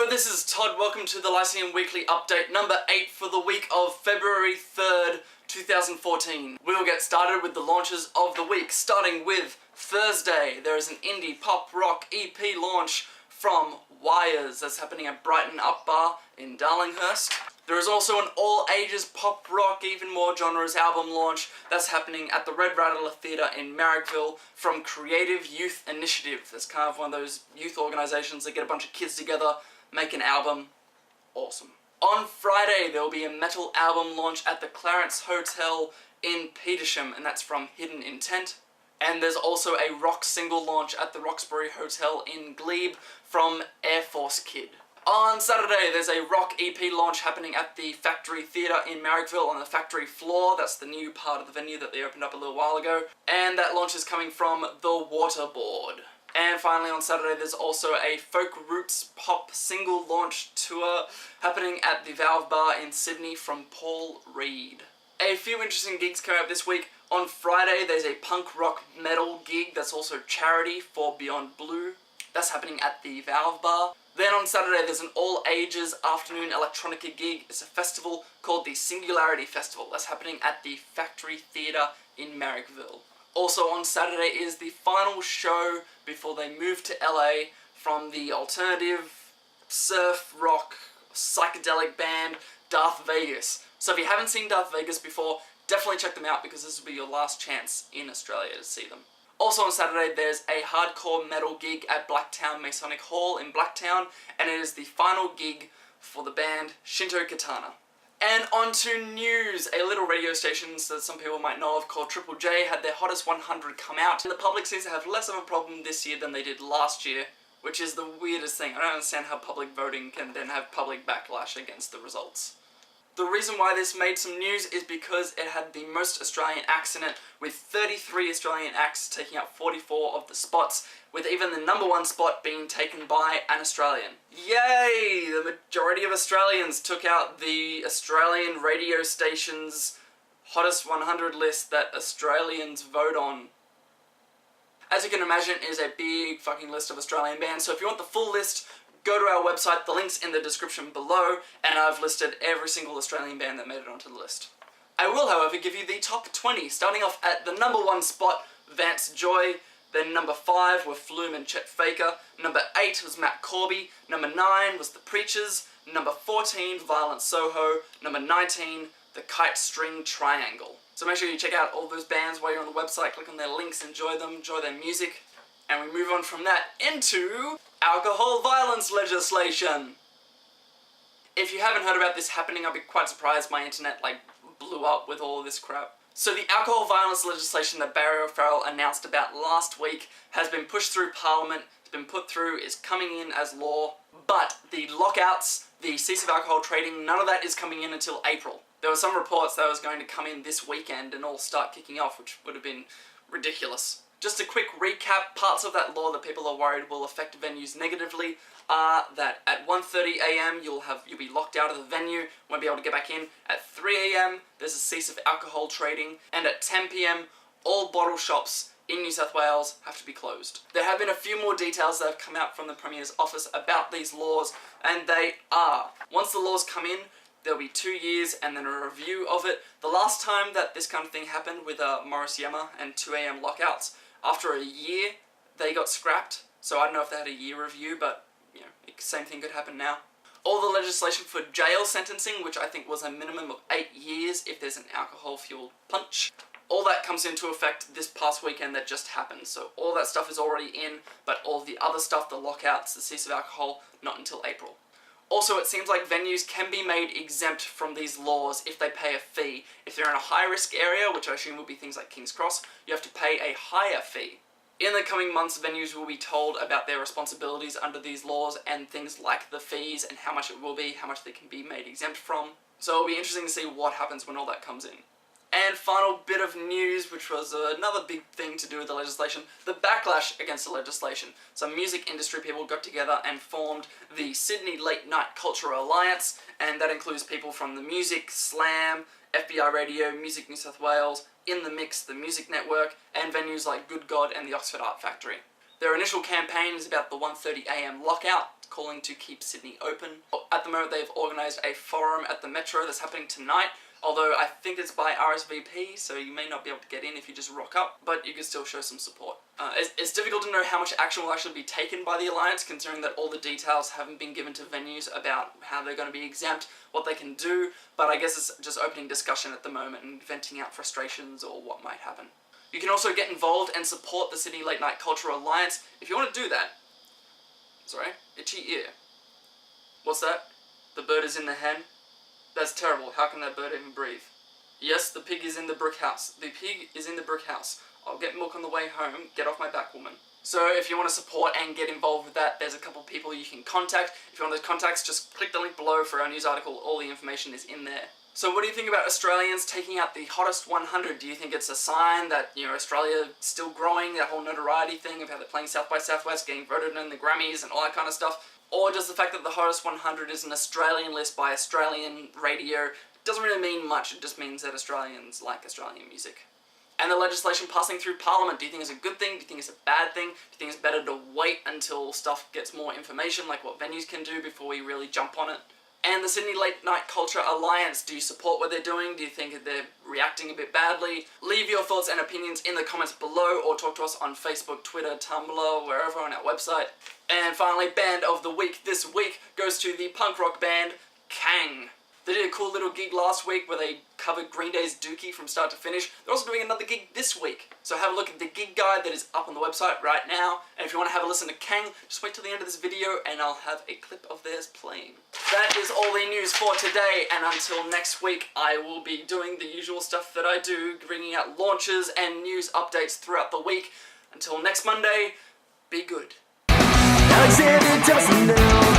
Hello, this is Todd. Welcome to the Lyceum Weekly Update number 8 for the week of February 3rd, 2014. We will get started with the launches of the week, starting with Thursday. There is an indie pop rock EP launch from Wires that's happening at Brighton Up Bar in Darlinghurst. There is also an all-ages pop rock, even more genres album launch that's happening at the Red Rattler Theatre in Marrickville from Creative Youth Initiative. That's kind of one of those youth organisations that get a bunch of kids together, make an album. Awesome. On Friday, there will be a metal album launch at the Clarence Hotel in Petersham, and that's from Hidden Intent. And there's also a rock single launch at the Roxbury Hotel in Glebe from Air Force Kid. On Saturday, there's a rock EP launch happening at the Factory Theatre in Marrickville on the factory floor. That's the new part of the venue that they opened up a little while ago. And that launch is coming from The Waterboard. And finally on Saturday, there's also a folk roots pop single launch tour happening at the Valve Bar in Sydney from Paul Reed. A few interesting gigs coming up this week. On Friday, there's a punk rock metal gig that's also charity for Beyond Blue. That's happening at the Valve Bar. Then on Saturday, there's an all-ages afternoon electronica gig. It's a festival called the Singularity Festival. That's happening at the Factory Theatre in Marrickville. Also on Saturday is the final show before they move to LA from the alternative surf rock psychedelic band Darth Vegas. So if you haven't seen Darth Vegas before, definitely check them out because this will be your last chance in Australia to see them. Also on Saturday, there's a hardcore metal gig at Blacktown Masonic Hall in Blacktown, and it is the final gig for the band Shinto Katana. And on to news. A little radio station that some people might know of called Triple J had their Hottest 100 come out, and the public seems to have less of a problem this year than they did last year, which is the weirdest thing. I don't understand how public voting can then have public backlash against the results. The reason why this made some news is because it had the most Australian acts in it, with 33 Australian acts taking up 44 of the spots, with even the number one spot being taken by an Australian. Yay! The majority of Australians took out the Australian radio station's Hottest 100 list that Australians vote on. As you can imagine, it is a big fucking list of Australian bands, so if you want the full list, go to our website, the link's in the description below, and I've listed every single Australian band that made it onto the list. I will, however, give you the top 20, starting off at the number 1 spot, Vance Joy. Then number 5 were Flume and Chet Faker. Number 8 was Matt Corby. Number 9 was The Preachers. Number 14, Violent Soho. Number 19, The Kite String Triangle. So make sure you check out all those bands while you're on the website, click on their links, enjoy them, enjoy their music. And we move on from that into alcohol violence legislation. If you haven't heard about this happening, I'll be quite surprised. My internet blew up with all of this crap. So the alcohol violence legislation that Barry O'Farrell announced about last week has been pushed through Parliament, it's been put through, is coming in as law, but the lockouts, the cease of alcohol trading, none of that is coming in until April. There were some reports that it was going to come in this weekend and all start kicking off, which would have been ridiculous. Just a quick recap, parts of that law that people are worried will affect venues negatively are that at 1:30 AM you'll be locked out of the venue, won't be able to get back in. At 3 AM there's a cease of alcohol trading, and at 10 PM all bottle shops in New South Wales have to be closed. There have been a few more details that have come out from the Premier's office about these laws, and they are, once the laws come in, there'll be 2 years and then a review of it. The last time that this kind of thing happened with Morris Yama and 2 AM lockouts, after a year, they got scrapped. So I don't know if they had a year review, but, you know, same thing could happen now. All the legislation for jail sentencing, which I think was a minimum of 8 years if there's an alcohol-fueled punch, all that comes into effect this past weekend that just happened. So all that stuff is already in, but all the other stuff, the lockouts, the cease of alcohol, not until April. Also, it seems like venues can be made exempt from these laws if they pay a fee. If they're in a high-risk area, which I assume will be things like King's Cross, you have to pay a higher fee. In the coming months, venues will be told about their responsibilities under these laws and things like the fees and how much it will be, how much they can be made exempt from. So it'll be interesting to see what happens when all that comes in. And final bit of news, which was another big thing to do with the legislation, the backlash against the legislation. Some music industry people got together and formed the Sydney Late Night Culture Alliance, and that includes people from the Music, Slam, FBI Radio, Music New South Wales, In The Mix, the Music Network, and venues like Good God and the Oxford Art Factory. Their initial campaign is about the 1:30 AM lockout, calling to keep Sydney open. At the moment, they've organised a forum at the Metro that's happening tonight, although I think it's by RSVP, so you may not be able to get in if you just rock up, but you can still show some support. It's difficult to know how much action will actually be taken by the Alliance, considering that all the details haven't been given to venues about how they're going to be exempt, what they can do, but I guess it's just opening discussion at the moment and venting out frustrations or what might happen. You can also get involved and support the Sydney Late Night Culture Alliance if you want to do that. Sorry, itchy ear. What's that? The bird is in the hen? That's terrible. How can that bird even breathe? Yes, the pig is in the brick house. The pig is in the brick house. I'll get milk on the way home. Get off my back, woman. So if you want to support and get involved with that, there's a couple of people you can contact. If you want those contacts, just click the link below for our news article. All the information is in there. So what do you think about Australians taking out the hottest 100? Do you think it's a sign that, you know, Australia is still growing, that whole notoriety thing of how they're playing South by Southwest, getting voted in the Grammys and all that kind of stuff? Or does the fact that the hottest 100 is an Australian list by Australian radio doesn't really mean much? It just means that Australians like Australian music. And the legislation passing through Parliament, do you think it's a good thing? Do you think it's a bad thing? Do you think it's better to wait until stuff gets more information, like what venues can do, before we really jump on it? And the Sydney Late Night Culture Alliance, do you support what they're doing? Do you think they're reacting a bit badly? Leave your thoughts and opinions in the comments below, or talk to us on Facebook, Twitter, Tumblr, wherever on our website. And finally, Band of the Week this week goes to the punk rock band Kang. They did a cool little gig last week where they covered Green Day's Dookie from start to finish. They're also doing another gig this week. So have a look at the gig guide that is up on the website right now. And if you want to have a listen to Kang, just wait till the end of this video and I'll have a clip of theirs playing. That is all the news for today, and until next week, I will be doing the usual stuff that I do, bringing out launches and news updates throughout the week. Until next Monday, be good. Alexander doesn't know.